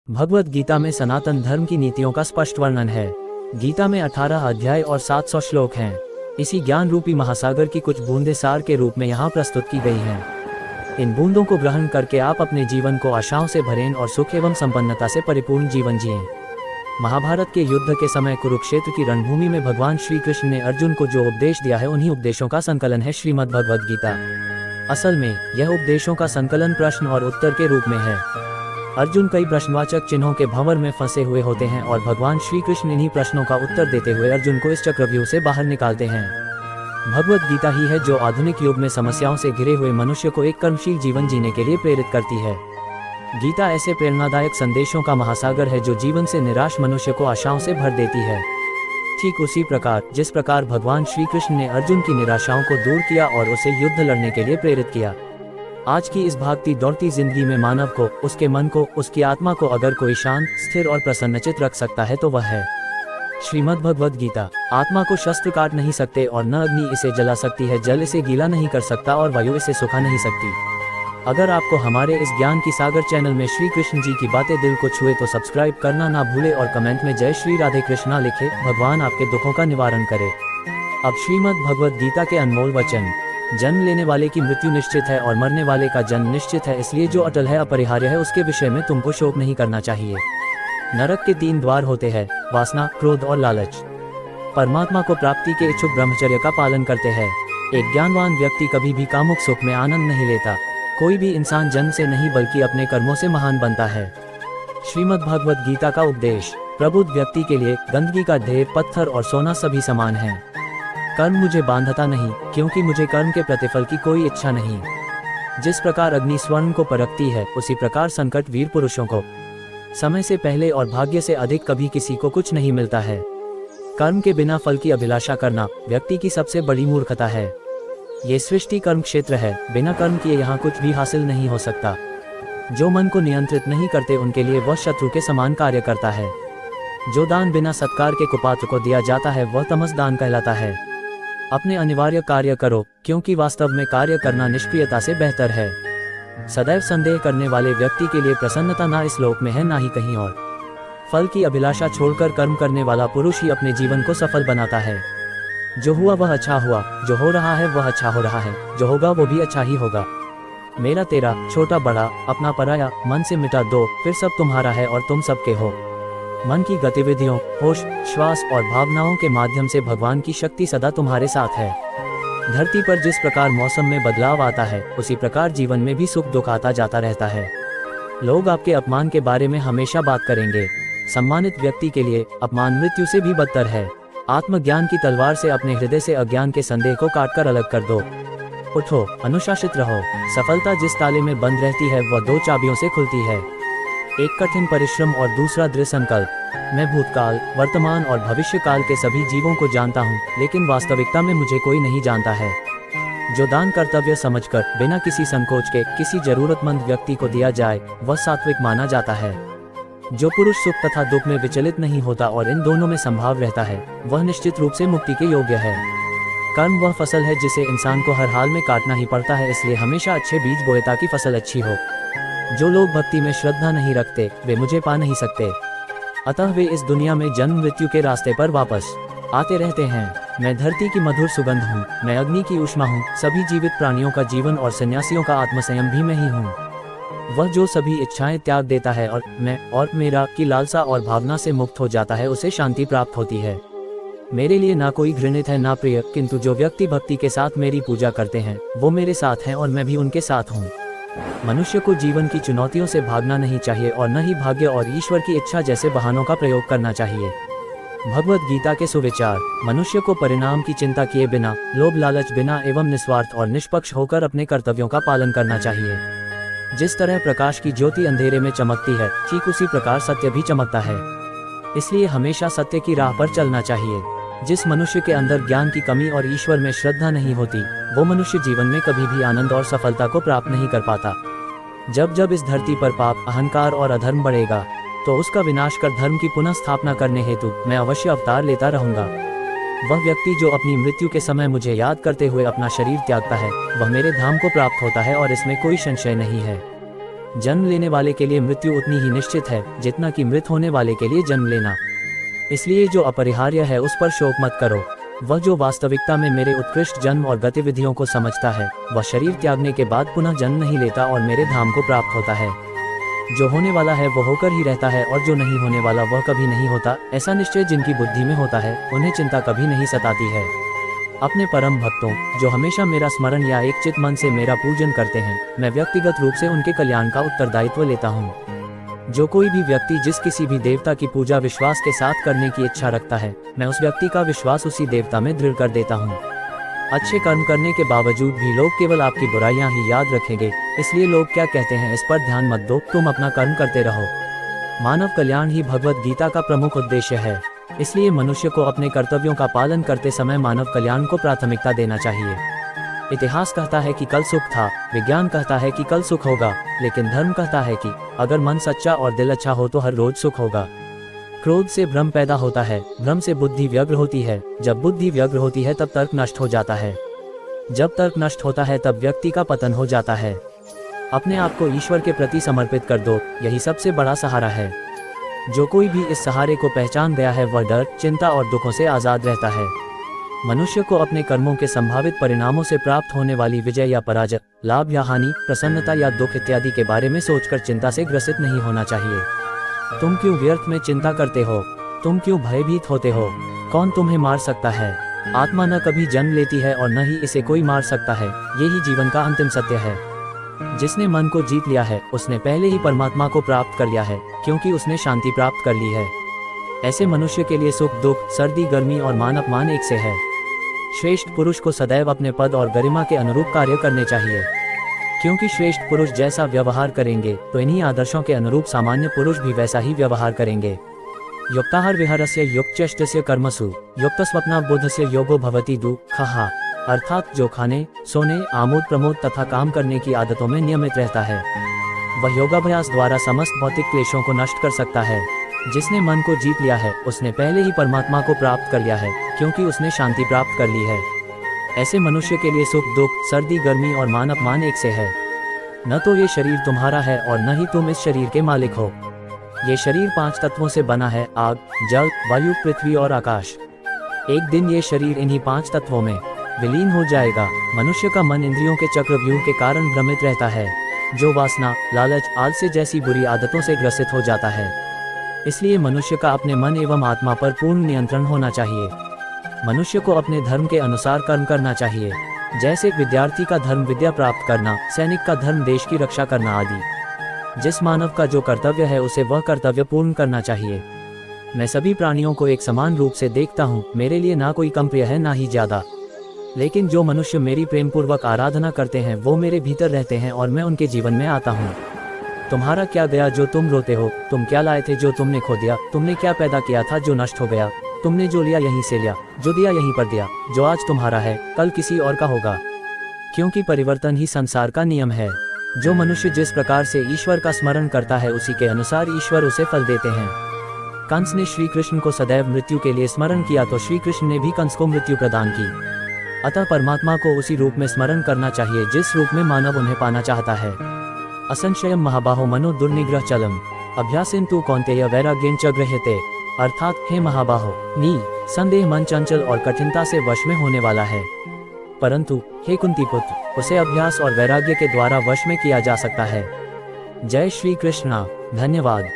भगवद गीता में सनातन धर्म की नीतियों का स्पष्ट वर्णन है। गीता में 18 अध्याय और 700 श्लोक हैं। इसी ज्ञान रूपी महासागर की कुछ बूंदें सार के रूप में यहाँ प्रस्तुत की गई हैं। इन बूंदों को ग्रहण करके आप अपने जीवन को आशाओं से भरें और सुख एवं संपन्नता से परिपूर्ण जीवन जिएं। महाभारत के युद्ध के समय कुरुक्षेत्र की रणभूमि में भगवान श्री कृष्ण ने अर्जुन को जो उपदेश दिया है, उन्हीं उपदेशों का संकलन है श्रीमद् भगवद गीता। असल में यह उपदेशों का संकलन प्रश्न और उत्तर के रूप में है। अर्जुन कई प्रश्नवाचक चिन्हों के भंवर में फंसे हुए होते हैं और भगवान श्री कृष्ण इन्हीं प्रश्नों का उत्तर देते हुए अर्जुन को इस चक्रव्यूह से बाहर निकालते हैं। भगवद गीता ही है जो आधुनिक युग में समस्याओं से घिरे हुए मनुष्य को एक कर्मशील जीवन जीने के लिए प्रेरित करती है। गीता ऐसे प्रेरणादायक संदेशों का महासागर है जो जीवन से निराश मनुष्य को आशाओं से भर देती है। ठीक उसी प्रकार जिस प्रकार भगवान श्री कृष्ण ने अर्जुन की निराशाओं को दूर किया और उसे युद्ध लड़ने के लिए प्रेरित किया। आज की इस भागती दौड़ती जिंदगी में मानव को, उसके मन को, उसकी आत्मा को अगर कोई शांत, स्थिर और प्रसन्नचित रख सकता है तो वह है श्रीमद् भगवद गीता। आत्मा को शस्त्र काट नहीं सकते और न अग्नि इसे जला सकती है, जल इसे गीला नहीं कर सकता और वायु इसे सुखा नहीं सकती। अगर आपको हमारे इस ज्ञान की सागर चैनल में श्री कृष्ण जी की बातें दिल को छुए तो सब्सक्राइब करना ना भूले और कमेंट में जय श्री राधे कृष्णा लिखे। भगवान आपके दुखों का निवारण करे। अब श्रीमद् भगवद गीता के अनमोल वचन। जन्म लेने वाले की मृत्यु निश्चित है और मरने वाले का जन्म निश्चित है, इसलिए जो अटल है, अपरिहार्य है, उसके विषय में तुमको शोक नहीं करना चाहिए। नरक के 3 द्वार होते हैं, वासना, क्रोध और लालच। परमात्मा को प्राप्ति के इच्छुक ब्रह्मचर्य का पालन करते हैं। एक ज्ञानवान व्यक्ति कभी भी कामुक सुख में आनंद नहीं लेता। कोई भी इंसान जन्म से नहीं बल्कि अपने कर्मों से महान बनता है। श्रीमद् भगवद गीता का उपदेश। प्रबुद्ध व्यक्ति के लिए गंदगी का ढेर, पत्थर और सोना सभी समान हैं। कर्म मुझे बांधता नहीं, क्योंकि मुझे कर्म के प्रतिफल की कोई इच्छा नहीं। जिस प्रकार अग्नि स्वर्ण को परखती है, उसी प्रकार संकट वीर पुरुषों को। समय से पहले और भाग्य से अधिक कभी किसी को कुछ नहीं मिलता है। कर्म के बिना फल की अभिलाषा करना व्यक्ति की सबसे बड़ी मूर्खता है। ये सृष्टि कर्म क्षेत्र है, बिना कर्म किए यहाँ कुछ भी हासिल नहीं हो सकता। जो मन को नियंत्रित नहीं करते उनके लिए वह शत्रु के समान कार्य करता है। जो दान बिना सत्कार के कुपात्र को दिया जाता है वह तमस दान कहलाता है। अपने अनिवार्य कार्य करो, क्योंकि वास्तव में कार्य करना निष्क्रियता से बेहतर है। सदैव संदेह करने वाले व्यक्ति के लिए प्रसन्नता ना इस लोक में है ना ही कहीं और। फल की अभिलाषा छोड़कर कर्म करने वाला पुरुष ही अपने जीवन को सफल बनाता है। जो हुआ वह अच्छा हुआ, जो हो रहा है वह अच्छा हो रहा है, जो होगा वो भी अच्छा ही होगा। मेरा तेरा, छोटा बड़ा, अपना पराया, मन से मिटा दो, फिर सब तुम्हारा है और तुम सबके हो। मन की गतिविधियों, होश, श्वास और भावनाओं के माध्यम से भगवान की शक्ति सदा तुम्हारे साथ है। धरती पर जिस प्रकार मौसम में बदलाव आता है, उसी प्रकार जीवन में भी सुख दुख आता जाता रहता है। लोग आपके अपमान के बारे में हमेशा बात करेंगे। सम्मानित व्यक्ति के लिए अपमान मृत्यु से भी बदतर है। आत्मज्ञान की तलवार से अपने हृदय से अज्ञान के संदेह को काटकर अलग कर दो। उठो, अनुशासित रहो। सफलता जिस ताले में बंद रहती है वह 2 चाबियों से खुलती है। एक कठिन परिश्रम और दूसरा दृढ़ संकल्प। मैं भूतकाल, वर्तमान और भविष्य काल के सभी जीवों को जानता हूँ, लेकिन वास्तविकता में मुझे कोई नहीं जानता है। जो दान कर्तव्य समझकर बिना किसी संकोच के किसी जरूरतमंद व्यक्ति को दिया जाए वह सात्विक माना जाता है। जो पुरुष सुख तथा दुख में विचलित नहीं होता और इन दोनों में संभाव रहता है वह निश्चित रूप से मुक्ति के योग्य है। कर्म वह फसल है जिसे इंसान को हर हाल में काटना ही पड़ता है, इसलिए हमेशा अच्छे बीज बोए ताकि फसल अच्छी हो। जो लोग भक्ति में श्रद्धा नहीं रखते वे मुझे पा नहीं सकते, अतः वे इस दुनिया में जन्म मृत्यु के रास्ते पर वापस आते रहते हैं। मैं धरती की मधुर सुगंध हूँ, मैं अग्नि की ऊष्मा हूँ, सभी जीवित प्राणियों का जीवन और सन्यासियों का आत्मसंयम भी मैं ही हूँ। वह जो सभी इच्छाएं त्याग देता है और मैं और मेरा की लालसा और भावना से मुक्त हो जाता है, उसे शांति प्राप्त होती है। मेरे लिए ना कोई घृणित है ना प्रिय, किंतु जो व्यक्ति भक्ति के साथ मेरी पूजा करते हैं वो मेरे साथ हैं और मैं भी उनके साथ हूँ। मनुष्य को जीवन की चुनौतियों से भागना नहीं चाहिए और न ही भाग्य और ईश्वर की इच्छा जैसे बहानों का प्रयोग करना चाहिए। भगवद गीता के सुविचार। मनुष्य को परिणाम की चिंता किए बिना, लोभ लालच बिना एवं निस्वार्थ और निष्पक्ष होकर अपने कर्तव्यों का पालन करना चाहिए। जिस तरह प्रकाश की ज्योति अंधेरे में चमकती है, ठीक उसी प्रकार सत्य भी चमकता है। इसलिए हमेशा सत्य की राह पर चलना चाहिए। जिस मनुष्य के अंदर ज्ञान की कमी और ईश्वर में श्रद्धा नहीं होती, वो मनुष्य जीवन में कभी भी आनंद और सफलता को प्राप्त नहीं कर पाता। जब जब इस धरती पर पाप, अहंकार और अधर्म बढ़ेगा तो उसका विनाश कर धर्म की पुनः स्थापना करने हेतु मैं अवश्य अवतार लेता रहूंगा। वह व्यक्ति जो अपनी मृत्यु के समय मुझे याद करते हुए अपना शरीर त्यागता है वह मेरे धाम को प्राप्त होता है और इसमें कोई संशय नहीं है। जन्म लेने वाले के लिए मृत्यु उतनी ही निश्चित है जितना कि मृत होने वाले के लिए जन्म लेना। इसलिए जो अपरिहार्य है उस पर शोक मत करो। वह जो वास्तविकता में मेरे उत्कृष्ट जन्म और गतिविधियों को समझता है, वह शरीर त्यागने के बाद पुनः जन्म नहीं लेता और मेरे धाम को प्राप्त होता है। जो होने वाला है वो होकर ही रहता है और जो नहीं होने वाला वह कभी नहीं होता। ऐसा निश्चय जिनकी बुद्धि में होता है उन्हें चिंता कभी नहीं सताती है। अपने परम भक्तों जो हमेशा मेरा स्मरण या एक चित मन से मेरा पूजन करते हैं, मैं व्यक्तिगत रूप से उनके कल्याण का उत्तरदायित्व लेता हूँ। जो कोई भी व्यक्ति जिस किसी भी देवता की पूजा विश्वास के साथ करने की इच्छा रखता है, मैं उस व्यक्ति का विश्वास उसी देवता में दृढ़ कर देता हूँ। अच्छे कर्म करने के बावजूद भी लोग केवल आपकी बुराइयां ही याद रखेंगे, इसलिए लोग क्या कहते हैं इस पर ध्यान मत दो, तुम अपना कर्म करते रहो। मानव कल्याण ही भगवत गीता का प्रमुख उद्देश्य है, इसलिए मनुष्य को अपने कर्तव्यों का पालन करते समय मानव कल्याण को प्राथमिकता देना चाहिए। इतिहास कहता है कि कल सुख था, विज्ञान कहता है कि कल सुख होगा, लेकिन धर्म कहता है कि अगर मन सच्चा और दिल अच्छा हो तो हर रोज सुख होगा। क्रोध से भ्रम पैदा होता है, भ्रम से बुद्धि व्यग्र होती है, जब बुद्धि व्यग्र होती है तब तर्क नष्ट हो जाता है, जब तर्क नष्ट होता है तब व्यक्ति का पतन हो जाता है। अपने आप को ईश्वर के प्रति समर्पित कर दो, यही सबसे बड़ा सहारा है। जो कोई भी इस सहारे को पहचान गया है वह डर, चिंता और दुखों से आज़ाद रहता है। मनुष्य को अपने कर्मों के संभावित परिणामों से प्राप्त होने वाली विजय या पराजय, लाभ या हानि, प्रसन्नता या दुख इत्यादि के बारे में सोचकर चिंता से ग्रसित नहीं होना चाहिए। तुम क्यों व्यर्थ में चिंता करते हो? तुम क्यों भयभीत होते हो? कौन तुम्हें मार सकता है? आत्मा न कभी जन्म लेती है और न ही इसे कोई मार सकता है, यही जीवन का अंतिम सत्य है। जिसने मन को जीत लिया है उसने पहले ही परमात्मा को प्राप्त कर लिया है, क्योंकि उसने शांति प्राप्त कर ली है। ऐसे मनुष्य के लिए सुख दुख, सर्दी गर्मी और मान अपमान एक से है। श्रेष्ठ पुरुष को सदैव अपने पद और गरिमा के अनुरूप कार्य करने चाहिए, क्योंकि श्रेष्ठ पुरुष जैसा व्यवहार करेंगे तो इन्हीं आदर्शों के अनुरूप सामान्य पुरुष भी वैसा ही व्यवहार करेंगे। युक्ताहार विहारस्य युक्तचेष्टस्य कर्मसु युक्त स्वप्ना बुद्धस्य योगो भवति दुःखः, अर्थात जो खाने, सोने, आमोद प्रमोद तथा काम करने की आदतों में नियमित रहता है वह योगाभ्यास द्वारा समस्त भौतिक क्लेशों को नष्ट कर सकता है। जिसने मन को जीत लिया है उसने पहले ही परमात्मा को प्राप्त कर लिया है, क्योंकि उसने शांति प्राप्त कर ली है। ऐसे मनुष्य के लिए सुख दुख, सर्दी गर्मी और मान अपमान एक से है। न तो ये शरीर तुम्हारा है और न ही तुम इस शरीर के मालिक हो। ये शरीर 5 तत्वों से बना है, आग, जल, वायु, पृथ्वी और आकाश। एक दिन ये शरीर इन्हीं 5 तत्वों में विलीन हो जाएगा। मनुष्य का मन इंद्रियों के चक्रव्यूह के कारण भ्रमित रहता है, जो वासना, लालच, आलस्य जैसी बुरी आदतों से ग्रसित हो जाता है। इसलिए मनुष्य का अपने मन एवं आत्मा पर पूर्ण नियंत्रण होना चाहिए। मनुष्य को अपने धर्म के अनुसार कर्म करना चाहिए, जैसे विद्यार्थी का धर्म विद्या प्राप्त करना, सैनिक का धर्म देश की रक्षा करना आदि। जिस मानव का जो कर्तव्य है उसे वह कर्तव्य पूर्ण करना चाहिए। मैं सभी प्राणियों को एक समान रूप से देखता हूँ, मेरे लिए ना कोई कम प्रिय है ना ही ज्यादा। लेकिन जो मनुष्य मेरी प्रेम पूर्वक आराधना करते हैं वो मेरे भीतर रहते हैं और मैं उनके जीवन में आता हूँ। तुम्हारा क्या गया जो तुम रोते हो? तुम क्या लाए थे जो तुमने खो दिया? तुमने क्या पैदा किया था जो नष्ट हो गया? तुमने जो लिया यहीं से लिया, जो दिया यहीं पर दिया। जो आज तुम्हारा है कल किसी और का होगा, क्योंकि परिवर्तन ही संसार का नियम है। जो मनुष्य जिस प्रकार से ईश्वर का स्मरण करता है उसी के अनुसार ईश्वर उसे फल देते हैं। कंस ने श्री कृष्ण को सदैव मृत्यु के लिए स्मरण किया तो श्री कृष्ण ने भी कंस को मृत्यु प्रदान की। अतः परमात्मा को उसी रूप में स्मरण करना चाहिए जिस रूप में मानव उन्हें पाना चाहता है। असंशयम महाबाहो मनो दुर्निग्रह चलम अभ्यासेन्तु कौन्तेय वैराग्येन च गृह्यते, अर्थात हे महाबाहो, संदेह मन चंचल और कठिनता से वश में होने वाला है, परंतु हे कुंती पुत्र, उसे अभ्यास और वैराग्य के द्वारा वश में किया जा सकता है। जय श्री कृष्णा। धन्यवाद।